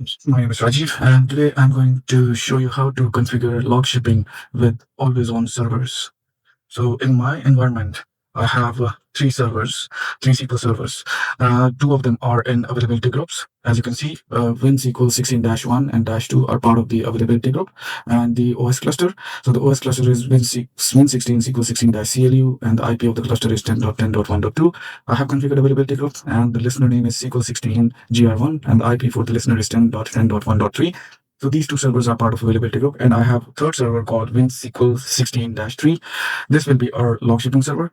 My name is Rajiv, and today I'm going to show you how to configure log shipping with always on servers. So in my environment, I have three servers, three SQL servers. Two of them are in availability groups. As you can see, WinSQL 16-1 and -2 are part of the availability group, and the OS cluster. So the OS cluster is Win16 SQL 16-CLU, and the IP of the cluster is 10.10.1.2. I have configured availability group, and the listener name is SQL 16 GR1, and the IP for the listener is 10.10.1.3. So these two servers are part of availability group, and I have a third server called WinSQL 16-3. This will be our log shipping server.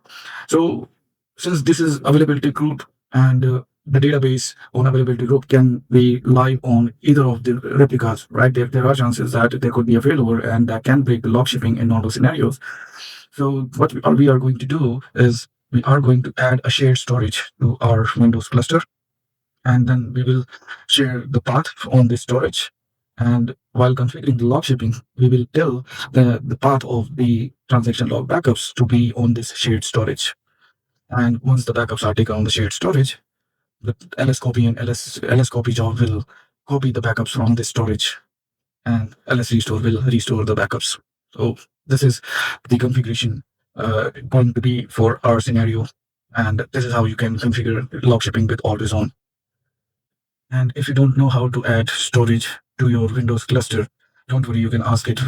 So since this is availability group and the database on availability group can be live on either of the replicas, right? There are chances that there could be a failover and that can break the log shipping in normal scenarios. So what we are going to do is we are going to add a shared storage to our Windows cluster, and then we will share the path on this storage. And while configuring the log shipping, we will tell the path of the transaction log backups to be on this shared storage. And once the backups are taken on the shared storage, the ls copy and ls copy job will copy the backups from this storage, and ls restore will restore the backups. So this is the configuration going to be for our scenario, and this is how you can configure log shipping with always on. And if you don't know how to add storage to your Windows cluster, don't worry, you can ask it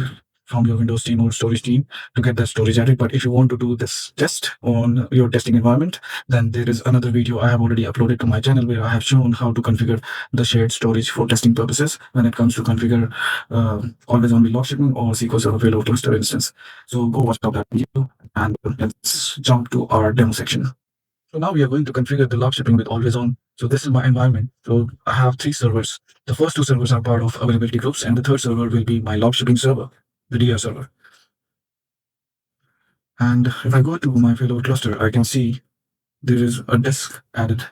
from your Windows team or storage team to get that storage added. But if you want to do this test on your testing environment, then there is another video I have already uploaded to my channel where I have shown how to configure the shared storage for testing purposes when it comes to configure always on log shipping or SQL Server failover cluster instance. So go watch out that video, and let's jump to our demo section. So now we are going to configure the log shipping with always on. So this is my environment. So I have three servers. The first two servers are part of availability groups, and the third server will be my log shipping server, the DR server. And if I go to my failover cluster, I can see there is a disk added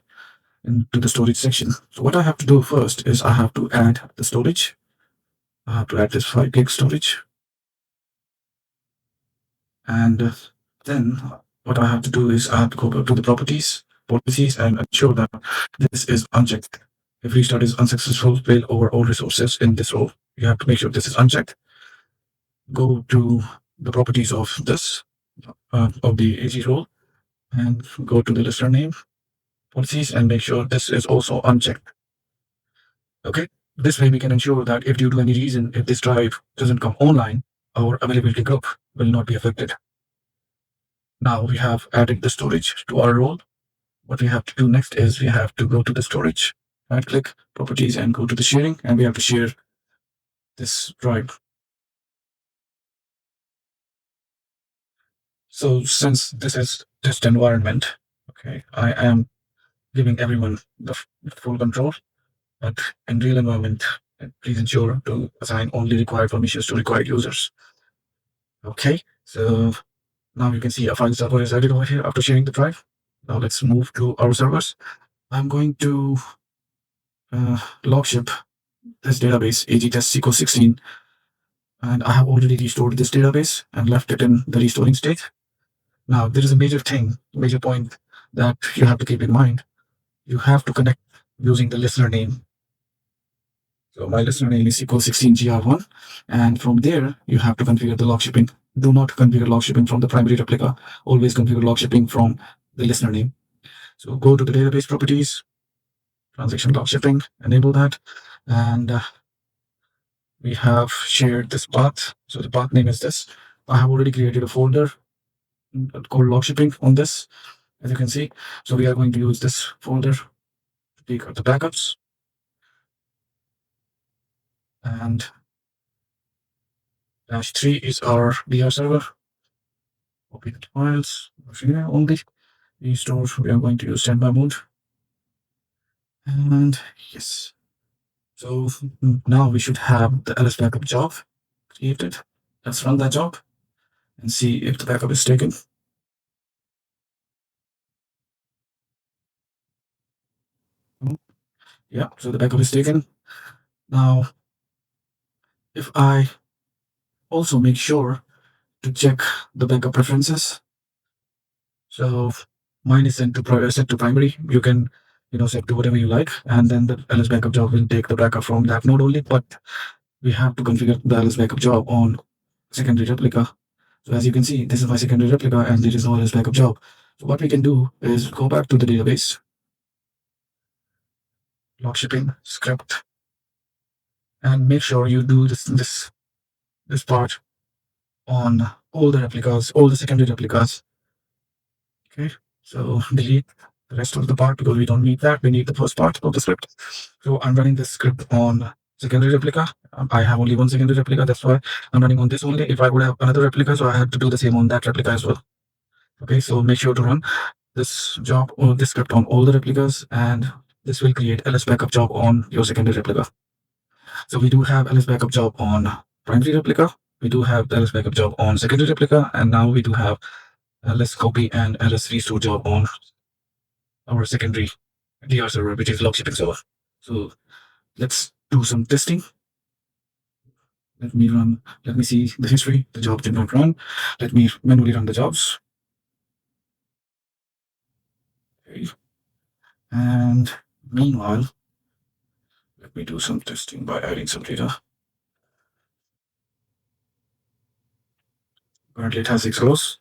into the storage section. So what I have to do first is I have to add the storage. I have to add this 5 gig storage. And then what I have to do is I have to go to the properties, policies, and ensure that this is unchecked. If restart is unsuccessful, fail over all resources in this row. You have to make sure this is unchecked. Go to the properties of this, of the AG role, and go to the listener name, policies, and make sure this is also unchecked. Okay, this way we can ensure that if due to any reason, if this drive doesn't come online, our availability group will not be affected. Now we have added the storage to our role. What we have to do next is we have to go to the storage, right click, properties, and go to the sharing, and we have to share this drive. So since this is test environment, okay, I am giving everyone the full control, but in real environment, please ensure to assign only required permissions to required users. Okay, so now you can see a file server is added over here after sharing the drive. Now let's move to our servers. I'm going to log ship this database AG test SQL 16, and I have already restored this database and left it in the restoring state. Now there is a major point that you have to keep in mind. You have to connect using the listener name. So my listener name is SQL 16 GR1, and from there you have to configure the log shipping. Do not configure log shipping from the primary replica. Always configure log shipping from the listener name. So go to the database properties, transaction log shipping, enable that, and we have shared this path. So the path name is this. I have already created a folder called log shipping on this, as you can see. So we are going to use this folder to take out the backups, and -3 is our DR server. Copy the files here only. Restore, we are going to use standby mode. And yes. So now we should have the ls backup job created. Let's run that job and see if the backup is taken. Yeah, so the backup is taken. Now, if I also make sure to check the backup preferences. So mine is set to primary. You can set to whatever you like, and then the ls backup job will take the backup from that node only. But we have to configure the ls backup job on secondary replica. So as you can see, this is my secondary replica and there is no ls backup job. So what we can do is go back to the database, log shipping script, and make sure you do this part on all the replicas, all the secondary replicas. Okay, so delete the rest of the part because we don't need that. We need the first part of the script. So I'm running this script on secondary replica. I have only one secondary replica, that's why I'm running on this only. If I would have another replica, so I have to do the same on that replica as well. Okay, so make sure to run this job or this script on all the replicas, and this will create ls backup job on your secondary replica. So we do have ls backup job on primary replica, we do have ls backup job on secondary replica, and now we do have ls copy and ls restore job on our secondary DR server, which is log shipping server. So let's do some testing. Let me see the history. The job did not run. Let me manually run the jobs. Okay. And meanwhile, let me do some testing by adding some data. Currently it has 6 rows.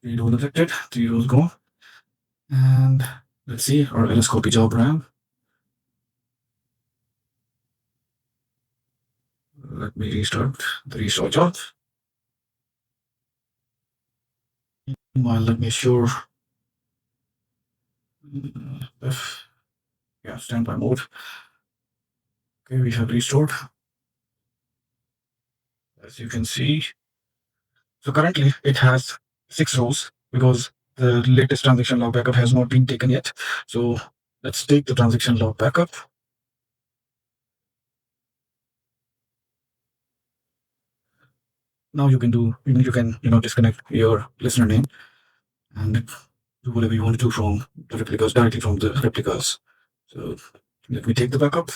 Three rows detected, 3 rows gone. And let's see, our ls copy job ran. Let me restart the restore job. Meanwhile, let me assure standby mode. Okay, we have restored. As you can see, so currently it has 6 rows because the latest transaction log backup has not been taken yet. So let's take the transaction log backup. Now you can disconnect your listener name and do whatever you want to do from the replicas, directly from the replicas. So let me take the backup.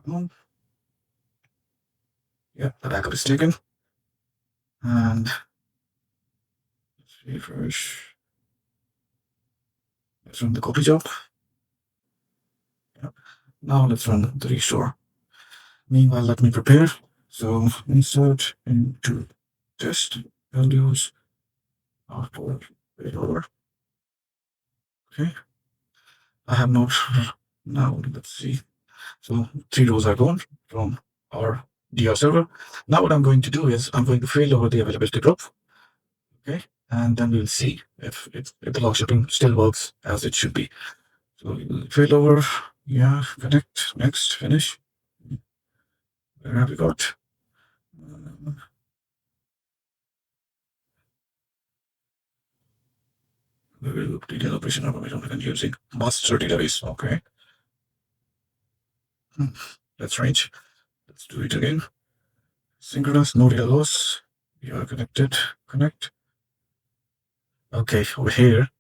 Come on. Yeah, the backup is taken. And let's refresh. Let's run the copy job. Yeah. Now let's run the restore. Meanwhile, let me prepare. So insert into test values after failover. Okay. I have not. Now let's see. So 3 rows are gone from our DR server. Now what I'm going to do is I'm going to fail over the availability group. Okay. And then we'll see if the log shipping still works as it should be. So fail over. Yeah. Connect. Next. Finish. Where have we got? We will detail operation information using master database. Okay. That's range. Let's do it again. Synchronous, no data loss. We are connected. Connect. Okay, over here,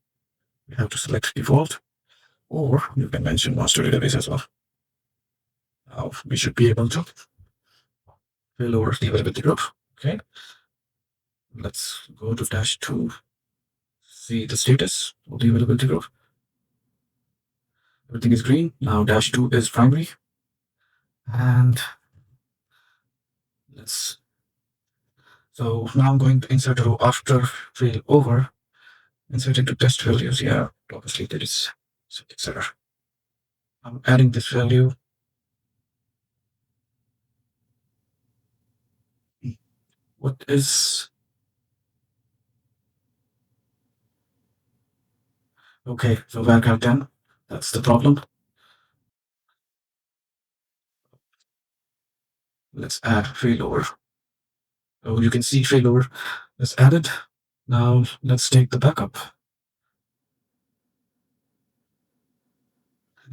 we have to select default, or you can mention master database as well. Now we should be able to fail over the availability group. Okay. Let's go to -2. See the status of the availability group. Everything is green. Now -2 is primary. And so now I'm going to insert a row after failover. Insert into test values. Yeah, obviously there is syntax error. I'm adding this value. What is... Okay, so varchar 10, that's the problem. Let's add failover. So you can see failover is added. Now let's take the backup.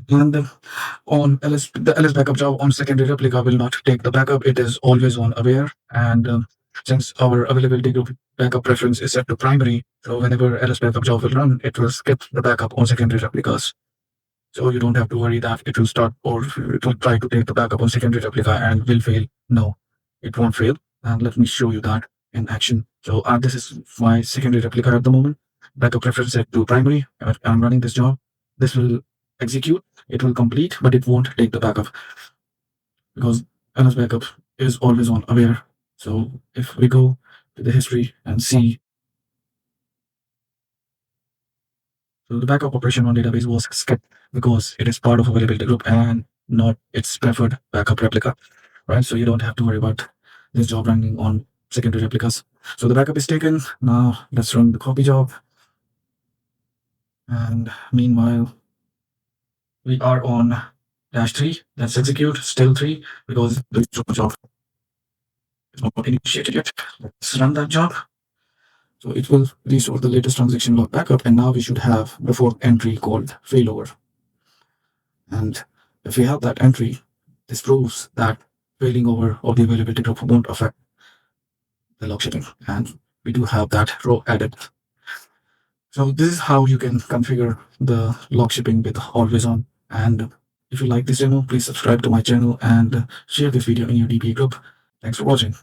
And on the ls backup job on secondary replica will not take the backup. It is always on aware. And since our availability group backup preference is set to primary, so whenever ls backup job will run, it will skip the backup on secondary replicas. So you don't have to worry that it will start or it will try to take the backup on secondary replica and will fail. No, it won't fail. And let me show you that in action. So this is my secondary replica at the moment. Backup preference set to primary. I'm running this job. This will execute. It will complete, but it won't take the backup because LS backup is always on aware. So if we go to the history and see, so the backup operation on database was skipped because it is part of availability group and not its preferred backup replica, right? So you don't have to worry about this job running on secondary replicas. So the backup is taken. Now let's run the copy job. And meanwhile, we are on -3. Let's execute still 3 because the job is not initiated yet. Let's run that job. So it will restore the latest transaction log backup, and now we should have the fourth entry called failover. And if we have that entry, this proves that failing over of the availability group won't affect the log shipping, and we do have that row added. So this is how you can configure the log shipping with always on. And if you like this demo, please subscribe to my channel and share this video in your DBA group. Thanks for watching.